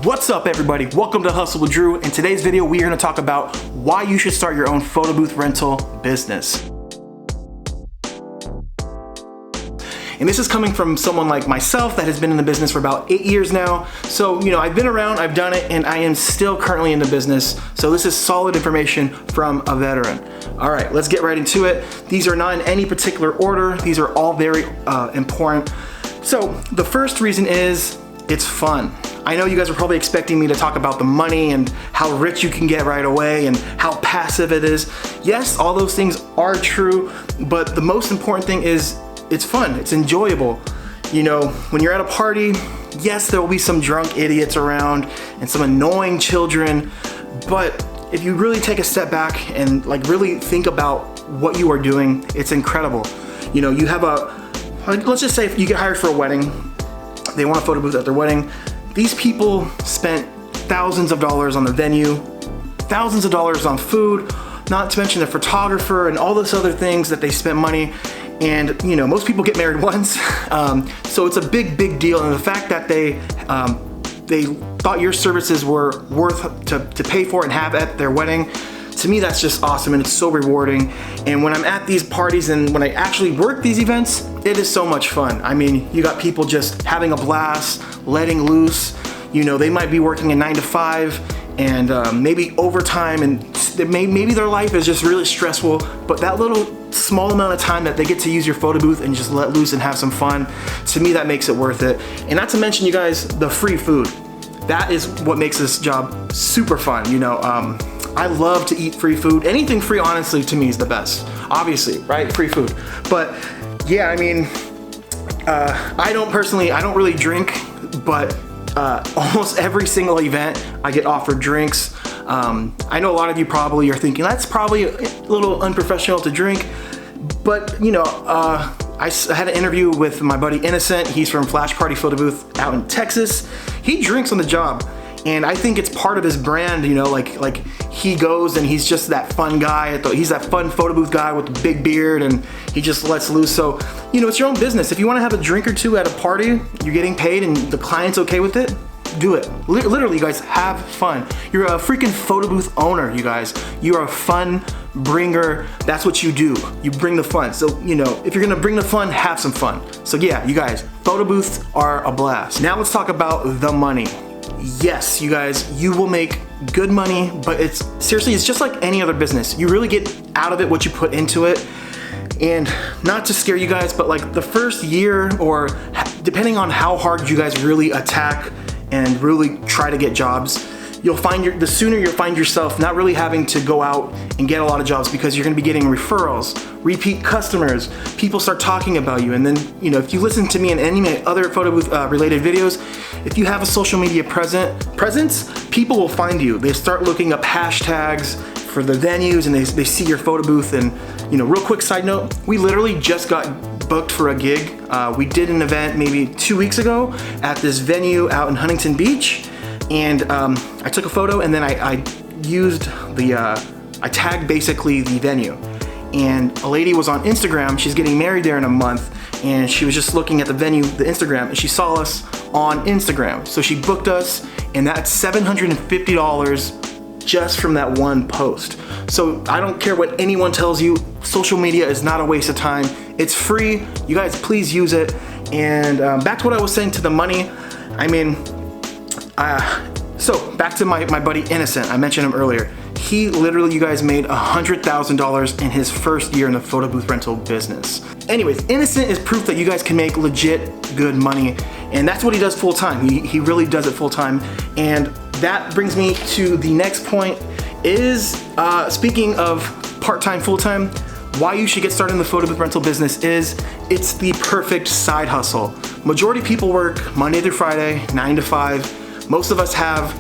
What's up everybody? Welcome to Hustle with Drew. In today's video, we are going to talk about why you should start your own photo booth rental business. And this is coming from someone like myself that has been in the business for about 8 years now. So, I've been around, I've done it, and I am still currently in the business. So this is solid information from a veteran. All right, let's get right into it. These are not in any particular order. These are all very important. So the first reason is it's fun. I know you guys are probably expecting me to talk about the money and how rich you can get right away and how passive it is. Yes, all those things are true, but the most important thing is it's fun, it's enjoyable. When you're at a party, yes, there will be some drunk idiots around and some annoying children, but if you really take a step back and really think about what you are doing, it's incredible. You have let's just say if you get hired for a wedding, they want a photo booth at their wedding. These people spent thousands of dollars on the venue, thousands of dollars on food, not to mention the photographer and all those other things that they spent money. And most people get married once, so it's a big deal. And the fact that they thought your services were worth to pay for and have at their wedding, to me that's just awesome and it's so rewarding. And when I'm at these parties and when I actually work these events, it is so much fun. I mean, you got people just having a blast, letting loose. They might be working a 9 to 5 and maybe overtime, and maybe their life is just really stressful, but that little small amount of time that they get to use your photo booth and just let loose and have some fun, to me that makes it worth it. And not to mention, you guys, the free food. That is what makes this job super fun. I love to eat free food. Anything free, honestly, to me is the best. Obviously, right? Free food. But yeah, I mean, I don't really drink, but almost every single event I get offered drinks. I know a lot of you probably are thinking that's probably a little unprofessional to drink, but I had an interview with my buddy Innocent. He's from Flash Party Photo Booth out in Texas. He drinks on the job, and I think it's part of his brand. Like he goes and he's just that fun guy. He's that fun photo booth guy with the big beard, and he just lets loose. So it's your own business. If you want to have a drink or two at a party, you're getting paid, and the client's okay with it, do it. Literally, you guys, have fun. You're a freaking photo booth owner, you guys. You're a fun bringer. That's what you do. You bring the fun. So, if you're gonna bring the fun, have some fun. So yeah, you guys, photo booths are a blast. Now let's talk about the money. Yes, you guys, you will make good money, but it's just like any other business. You really get out of it what you put into it. And not to scare you guys, but the first year, or depending on how hard you guys really attack and really try to get jobs, the sooner you'll find yourself not really having to go out and get a lot of jobs, because you're gonna be getting referrals, repeat customers, people start talking about you. And then, if you listen to me in any of my other photo booth related videos, if you have a social media presence, people will find you. They start looking up hashtags for the venues, and they see your photo booth. And real quick side note, we literally just got booked for a gig. We did an event maybe 2 weeks ago at this venue out in Huntington Beach, and I took a photo, and then I tagged basically the venue. And a lady was on Instagram, she's getting married there in a month, and she was just looking at the venue, the Instagram, and she saw us on Instagram. So she booked us, and that's $750 just from that one post. So I don't care what anyone tells you, social media is not a waste of time. It's free. You guys, please use it. And back to what I was saying to the money. I mean, so back to my buddy Innocent. I mentioned him earlier. He literally, you guys, made $100,000 in his first year in the photo booth rental business. Anyways, Innocent is proof that you guys can make legit good money, and that's what he does full time. He really does it full time. And that brings me to the next point is, speaking of part-time, full-time, why you should get started in the photo booth rental business is it's the perfect side hustle. Majority of people work Monday through Friday, 9 to 5. Most of us have,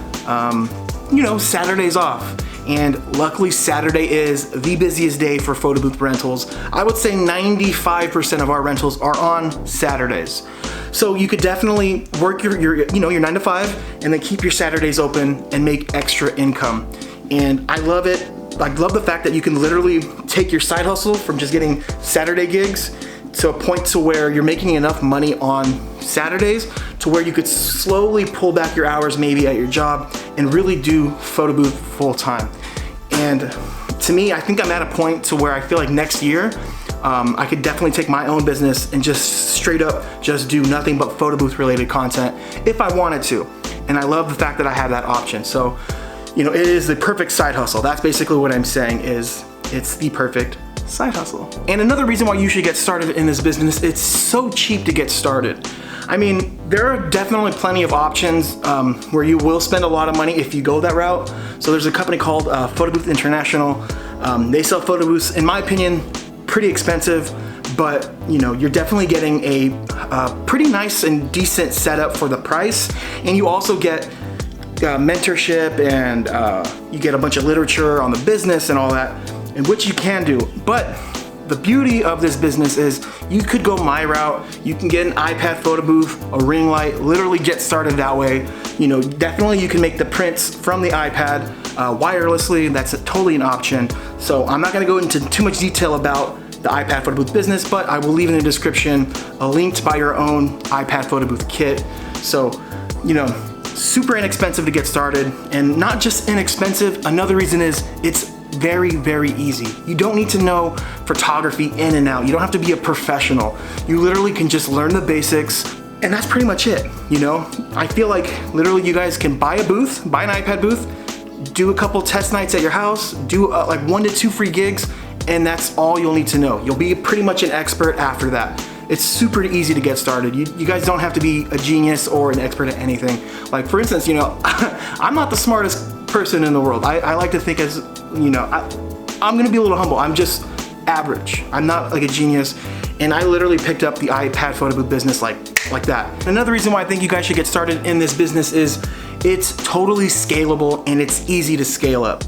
Saturdays off. And luckily, Saturday is the busiest day for photo booth rentals. I would say 95% of our rentals are on Saturdays. So you could definitely work your 9 to 5 and then keep your Saturdays open and make extra income. And I love it. I love the fact that you can literally take your side hustle from just getting Saturday gigs to a point to where you're making enough money on Saturdays to to where you could slowly pull back your hours maybe at your job and really do photo booth full time. And to me, I think I'm at a point to where I feel like next year, I could definitely take my own business and just straight up just do nothing but photo booth related content if I wanted to. And I love the fact that I have that option. So, you know, it is the perfect side hustle. That's basically what I'm saying, is it's the perfect side hustle. And another reason why you should get started in this business, it's so cheap to get started. I mean, there are definitely plenty of options where you will spend a lot of money if you go that route. So there's a company called Photo Booth International. They sell photo booths, in my opinion, pretty expensive, but you know, you're definitely getting a pretty nice and decent setup for the price. And you also get mentorship, and you get a bunch of literature on the business and all that, and which you can do. But the beauty of this business is you could go my route. You can get an iPad photo booth, a ring light, literally get started that way. You know, definitely you can make the prints from the iPad wirelessly. That's totally an option. So I'm not gonna go into too much detail about the iPad photo booth business, but I will leave in the description a link to buy your own iPad photo booth kit. So, you know, super inexpensive to get started, and not just inexpensive, another reason is it's very, very easy. You don't need to know photography in and out. You don't have to be a professional. You literally can just learn the basics, and that's pretty much it, you know? I feel like literally you guys can buy a booth, buy an iPad booth, do a couple test nights at your house, do like 1 to 2 free gigs, and that's all you'll need to know. You'll be pretty much an expert after that. It's super easy to get started. You guys don't have to be a genius or an expert at anything. Like for instance, you know, I'm not the smartest person in the world. I like to think as, you know, I'm gonna be a little humble. I'm just average. I'm not like a genius. And I literally picked up the iPad photo booth business like that. Another reason why I think you guys should get started in this business is it's totally scalable and it's easy to scale up.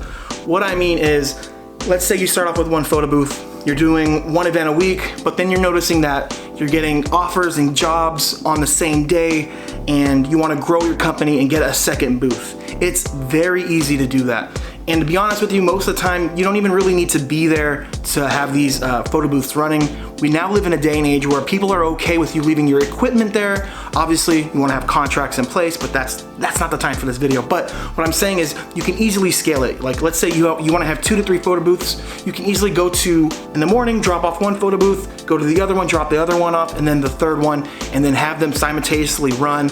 What I mean is, let's say you start off with one photo booth, you're doing one event a week, but then you're noticing that you're getting offers and jobs on the same day, and you want to grow your company and get a second booth. It's very easy to do that. And to be honest with you, most of the time, you don't even really need to be there to have these photo booths running. We now live in a day and age where people are okay with you leaving your equipment there. Obviously, you wanna have contracts in place, but that's not the time for this video. But what I'm saying is you can easily scale it. Like let's say you wanna have 2 to 3 photo booths. You can easily go to, in the morning, drop off one photo booth, go to the other one, drop the other one off, and then the third one, and then have them simultaneously run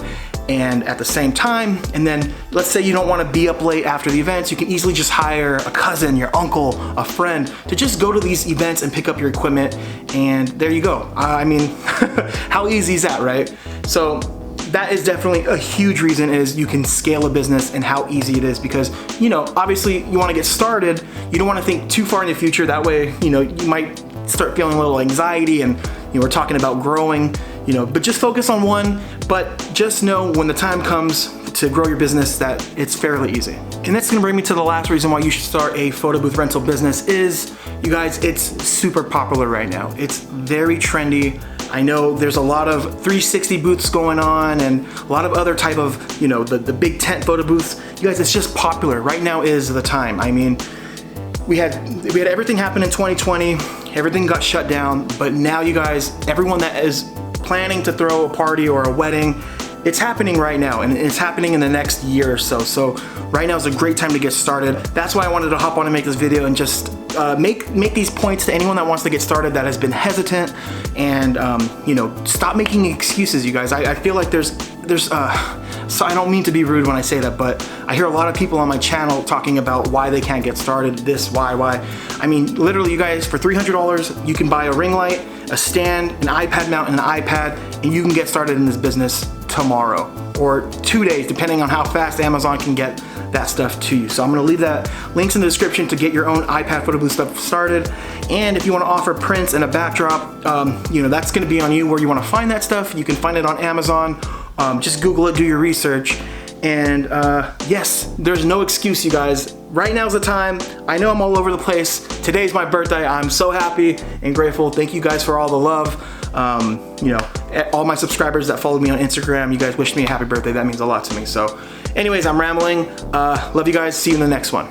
and at the same time. And then let's say you don't want to be up late after the events, you can easily just hire a cousin, your uncle, a friend to just go to these events and pick up your equipment, and there you go. I mean, how easy is that, right? So that is definitely a huge reason, is you can scale a business and how easy it is, because, you know, obviously you want to get started, you don't want to think too far in the future. That way, you know, you might start feeling a little anxiety, and you know, we're talking about growing, you know, but just focus on one. But just know when the time comes to grow your business that it's fairly easy. And that's gonna bring me to the last reason why you should start a photo booth rental business is, you guys, it's super popular right now. It's very trendy. I know there's a lot of 360 booths going on and a lot of other type of, you know, the big tent photo booths. You guys, it's just popular. Right now is the time. I mean, we had everything happen in 2020, everything got shut down, but now you guys, everyone that is planning to throw a party or a wedding, it's happening right now, and it's happening in the next year or so. So right now is a great time to get started. That's why I wanted to hop on and make this video and just make these points to anyone that wants to get started that has been hesitant, and you know, stop making excuses, you guys. I feel like there's so I don't mean to be rude when I say that, but I hear a lot of people on my channel talking about why they can't get started, this, why. I mean, literally, you guys, for $300, you can buy a ring light, a stand, an iPad mount, and an iPad, and you can get started in this business tomorrow or 2 days, depending on how fast Amazon can get that stuff to you. So I'm gonna leave that links in the description to get your own iPad photo booth stuff started. And if you wanna offer prints and a backdrop, you know, that's gonna be on you where you wanna find that stuff. You can find it on Amazon. Just Google it, do your research. And yes, there's no excuse, you guys. Right now's the time. I know I'm all over the place. Today's my birthday. I'm so happy and grateful. Thank you guys for all the love. You know, all my subscribers that follow me on Instagram, you guys wished me a happy birthday. That means a lot to me. So anyways, I'm rambling. Love you guys. See you in the next one.